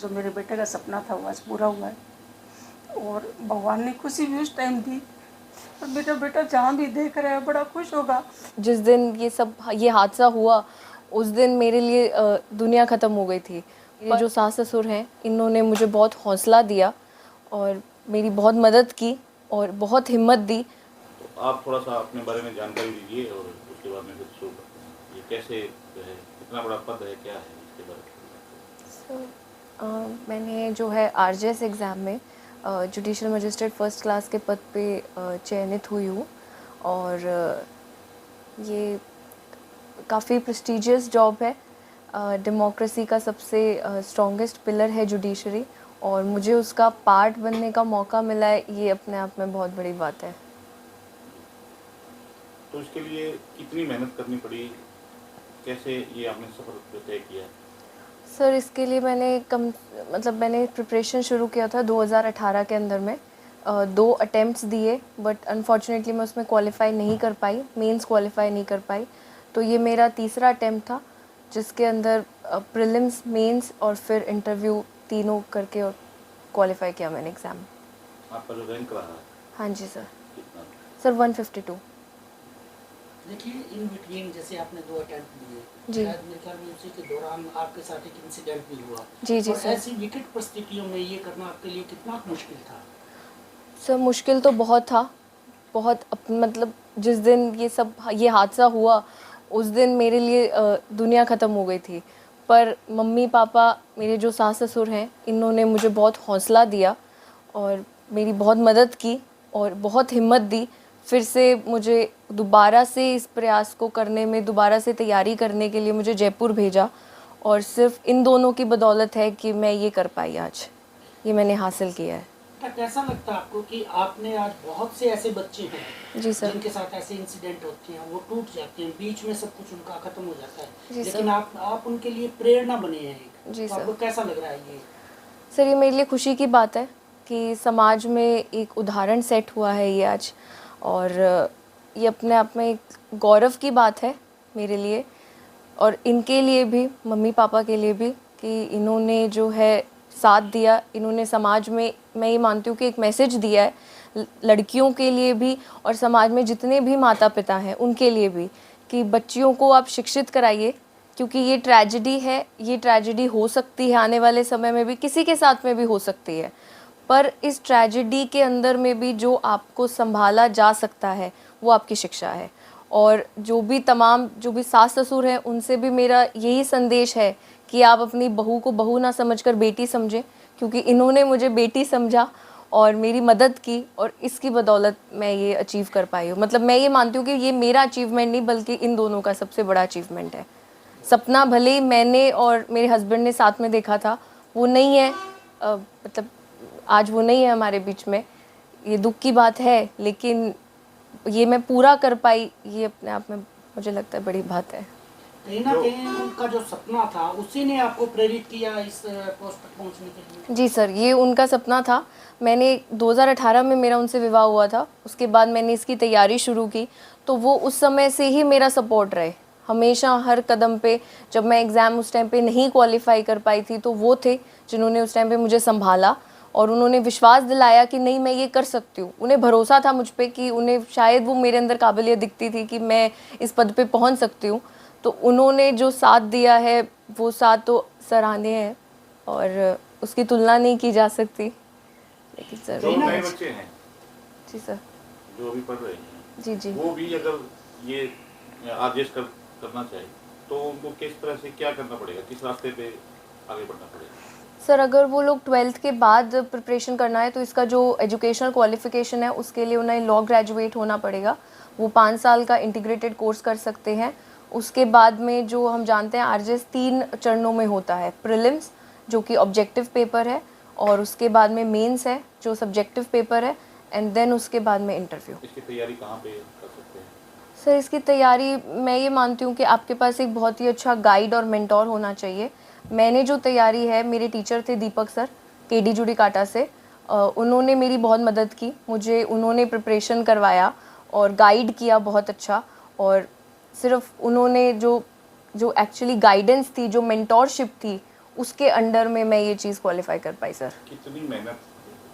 जो मेरे बेटे का सपना था वो आज पूरा हुआ है और भगवान ने खुशी भी उस टाइम दी और मेरा बेटा जहाँ भी देख रहा है बड़ा खुश होगा। जिस दिन ये हादसा हुआ उस दिन मेरे लिए दुनिया ख़त्म हो गई थी। मेरे जो सास ससुर हैं इन्होंने मुझे बहुत हौसला दिया और मेरी बहुत मदद की और बहुत हिम्मत दी। तो आप थोड़ा सा अपने बारे में जानकारी दीजिए और उसके बाद में फिर शुरू करते हैं। ये कैसे जो है, कितना बड़ा पद है, क्या है इसके बारे में? मैंने जो है आरजेएस एग्ज़ाम में जुडिशल मजिस्ट्रेट फर्स्ट क्लास के पद पे चयनित हुई हूँ और ये काफ़ी प्रेस्टिजियस जॉब है। डेमोक्रेसी का सबसे स्ट्रॉन्गेस्ट पिलर है जुडिशरी और मुझे उसका पार्ट बनने का मौका मिला है, ये अपने आप में बहुत बड़ी बात है। तो इसके लिए कितनी मेहनत करनी पड़ी, कैसे ये आपने सफर तय किया? सर इसके लिए मैंने प्रिपरेशन शुरू किया था 2018 के अंदर में 2 अटेम्प्ट्स दिए बट अनफॉर्चुनेटली मैं उसमें क्वालिफाई नहीं कर पाई, मेंस क्वालिफाई नहीं कर पाई। तो ये मेरा तीसरा अटेम्प्ट था जिसके अंदर प्रीलिम्स, मेंस और फिर इंटरव्यू तीनों करके और क्वालिफाई किया मैंने एग्ज़ाम। आपका जो रैंक रहा है? हाँ जी सर। कितना? सर 152। देखिए इन बिटवीन जैसे आपने 2 अटेम्प्ट दिए, जी। शायद मेरे ख्याल में उसी के दौरान आपके साथ एक इंसिडेंट भी हुआ। जी जी और सर। ऐसी विकट परिस्थितियों में ये करना आपके लिए कितना मुश्किल था? सर मुश्किल तो बहुत था, बहुत मतलब जिस दिन ये हादसा हुआ उस दिन मेरे लिए दुनिया ख़त्म हो गई थी। पर मम्मी पापा, मेरे जो सास ससुर हैं इन्होंने मुझे बहुत हौसला दिया और मेरी बहुत मदद की और बहुत हिम्मत दी। फिर से मुझे दोबारा से इस प्रयास को करने में, दोबारा से तैयारी करने के लिए मुझे जयपुर भेजा और सिर्फ इन दोनों की बदौलत है कि मैं ये कर पाई आज, ये मैंने हासिल किया है। कैसा लगता है आपको कि आपने आज बहुत से ऐसे बच्चे हैं जी सर। जिनके साथ ऐसे इंसिडेंट होते हैं, वो टूट जाते हैं, बीच में सब कुछ उनका खत्म हो जाता है, जी लेकिन सर। आप उनके लिए प्रेरणा बने हैं एक। जी तो सर। आपको कैसा लग रहा है ये? सर ये मेरे लिए खुशी की बात है कि समाज में एक उदाहरण सेट हुआ है ये आज और ये अपने आप में एक गौरव की बात है मेरे लिए और इनके लिए भी, मम्मी पापा के लिए भी, कि इन्होंने जो है साथ दिया। इन्होंने समाज में, मैं ये मानती हूँ कि एक मैसेज दिया है लड़कियों के लिए भी और समाज में जितने भी माता पिता हैं उनके लिए भी कि बच्चियों को आप शिक्षित कराइए क्योंकि ये ट्रेजेडी है, ये ट्रेजेडी हो सकती है आने वाले समय में भी, किसी के साथ में भी हो सकती है। पर इस ट्रेजेडी के अंदर में भी जो आपको संभाला जा सकता है वो आपकी शिक्षा है और जो भी सास ससुर हैं उनसे भी मेरा यही संदेश है कि आप अपनी बहू को बहू ना समझकर बेटी समझें क्योंकि इन्होंने मुझे बेटी समझा और मेरी मदद की और इसकी बदौलत मैं ये अचीव कर पाई हूँ। मतलब मैं ये मानती हूँ कि ये मेरा अचीवमेंट नहीं बल्कि इन दोनों का सबसे बड़ा अचीवमेंट है। सपना भले ही मैंने और मेरे हस्बैंड ने साथ में देखा था, वो नहीं है, मतलब आज वो नहीं है हमारे बीच में, ये दुख की बात है, लेकिन ये मैं पूरा कर पाई, ये अपने आप में मुझे लगता है बड़ी बात है। कहीं ना कहीं उनका जो सपना था उसी ने आपको प्रेरित किया इस पोस्ट तक पहुंचने के लिए? जी सर, ये उनका सपना था। मैंने 2018 में मेरा उनसे विवाह हुआ था, उसके बाद मैंने इसकी तैयारी शुरू की, तो वो उस समय से ही मेरा सपोर्ट रहे हमेशा हर कदम पे। जब मैं एग्ज़ाम उस टाइम पे नहीं क्वालिफाई कर पाई थी तो वो थे जिन्होंने उस टाइम पे मुझे संभाला और उन्होंने विश्वास दिलाया कि नहीं मैं ये कर सकती हूँ। उन्हें भरोसा था मुझ पे कि उन्हें शायद वो मेरे अंदर काबिलियत दिखती थी कि मैं इस पद पे पहुँच सकती हूँ। तो उन्होंने जो साथ दिया है वो साथ तो सराहनीय है और उसकी तुलना नहीं की जा सकती। लेकिन सर जो नए बच्चे हैं, जी सर, जो अभी पढ़ रहे हैं, जी जी, वो भी अगर ये आदेश करना चाहे तो उनको किस तरह से क्या करना पड़ेगा, किस रास्ते पे आगे बढ़ना पड़ेगा? सर अगर वो लोग 12th के बाद प्रिपरेशन करना है तो इसका जो एजुकेशनल क्वालिफिकेशन है उसके लिए उन्हें लॉ ग्रेजुएट होना पड़ेगा। वो 5 साल का इंटीग्रेटेड कोर्स कर सकते हैं। उसके बाद में जो हम जानते हैं आरजेएस 3 चरणों में होता है। प्रीलिम्स जो कि ऑब्जेक्टिव पेपर है और उसके बाद में मेंस है जो सब्जेक्टिव पेपर है एंड देन उसके बाद में इंटरव्यू। इसकी तैयारी कहाँ पे कर सकते हैं? सर इसकी तैयारी मैं ये मानती हूँ कि आपके पास एक बहुत ही अच्छा गाइड और मेंटोर होना चाहिए। मैंने जो तैयारी है, मेरे टीचर थे दीपक सर, केडी जुडिकाटा से, उन्होंने मेरी बहुत मदद की, मुझे उन्होंने प्रिपरेशन करवाया और गाइड किया बहुत अच्छा। और सिर्फ उन्होंने जो एक्चुअली गाइडेंस थी, जो मेंटोरशिप थी, उसके अंडर में मैं ये चीज़ क्वालिफाई कर पाई सर। कितनी मेहनत,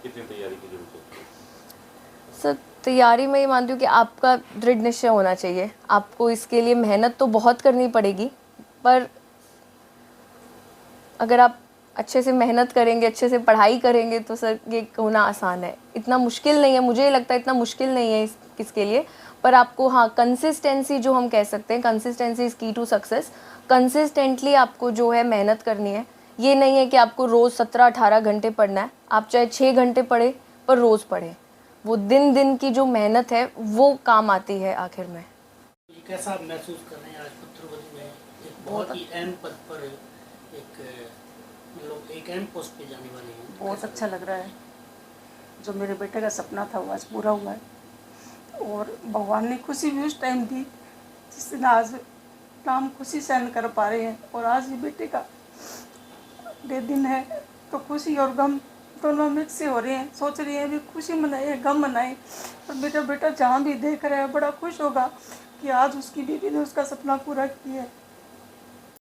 कितनी तैयारी की जरूरत है? सर तैयारी मैं ये मानती हूँ कि आपका दृढ़ निश्चय होना चाहिए। आपको इसके लिए मेहनत तो बहुत करनी पड़ेगी, पर अगर आप अच्छे से मेहनत करेंगे, अच्छे से पढ़ाई करेंगे तो सर ये होना आसान है। इतना मुश्किल नहीं है, मुझे लगता है इतना मुश्किल नहीं है इसके लिए। पर आपको हाँ कंसिस्टेंसी जो हम कह सकते हैं, कंसिस्टेंसी इज़ की टू सक्सेस। कंसिस्टेंटली आपको जो है मेहनत करनी है। ये नहीं है कि आपको रोज़ 17-18 घंटे पढ़ना है, आप चाहे 6 घंटे पढ़े पर रोज़ पढ़ें। वो दिन दिन की जो मेहनत है वो काम आती है आखिर में। ये कैसा आप महसूस कर रहे हैं आज पुत्रवधू में एक बहुत ही अहम पद पर एक मतलब एक अहम पोस्ट पे जाने वाले हैं? बहुत अच्छा लग रहा है। जो मेरे बेटे का सपना था वो आज पूरा हुआ है और भगवान ने खुशी भी उस टाइम दी जिस दिन आज नाम खुशी सहन कर पा रहे हैं। और आज ये बेटे का डे दिन है तो खुशी और गम दोनों मिक्स से हो रहे हैं। सोच रही है भी खुशी मनाए गम मनाए। और बेटा जहाँ भी देख रहा है बड़ा खुश होगा कि आज उसकी बीवी ने उसका सपना पूरा किया है।